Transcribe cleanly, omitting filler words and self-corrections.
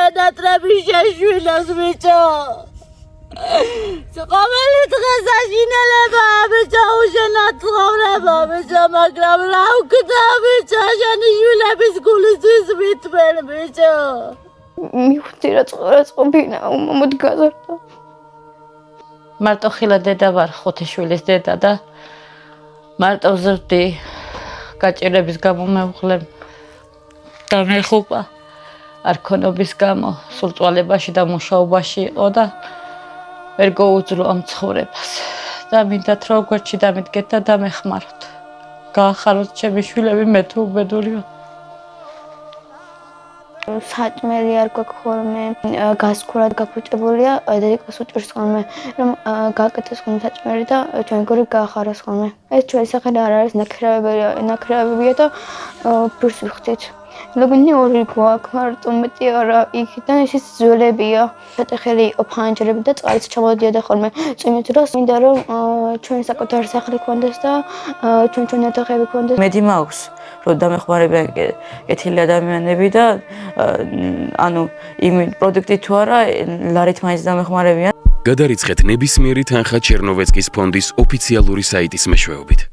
ენატრები შეშვილებს ბიჭო. ყოველი დღე საშინელება ბიჭო უშენად ცხოვრება ბიჭო მაგრამ რა ვქნა ბიჭო შენი შვილების გულისთვის ვითმენ ბიჭო. მივხვდი რა წყობინა უმამოდ გაზარდა. მარტო ხილა დედა ვარ 5 შვილის დედა და მარტო ზრდი გაჭირების გამო მევღლე და მეხუპა არქონობის გამო სულწვალებაში და მუშაობაში იყო და ვერ გაუძლო ამ ცხოვრებას და მინდათ რომ გვერდში დამიდგეთ და დამეხმაროთ გაახაროთ ჩემი შვილები მე თუ უბედური ვარ. საჭმელი არ გვაქვს ხოლმე გასქურად გაფუჭებულია დედიკას უჭირს ხოლმე რომ გააკეთოს ხოლმე საჭმელი და ჩვენ გორი გაახაროს ხოლმე. ეს ჩვენი სახელი არ არის ნაკრებებია და ფურს ვიხდით. ლოგინი ორი გვაქვს მარტო მეტი არა იქიდან ისიც ძველებია. შეტეხელი იყო ფანჯრები და წყალიც ჩამოდიოდა ხოლმე წვიმის დროს მინდა რომ ჩვენი საკუთარი სახლი ქონდეს და ჩვენ ოთახები ქონდეს. მედი მაქვს რომ დამეხმარებიან კეთილი ადამიანები და ანუ იმ პროდუქტი თუ არა ლარით მაინც დამეხმარებიან. გადარიცხეთ ნებისმიერი თანხა ჩერნოვეცკის ფონდის ოფიციალური საიტის მეშვეობით.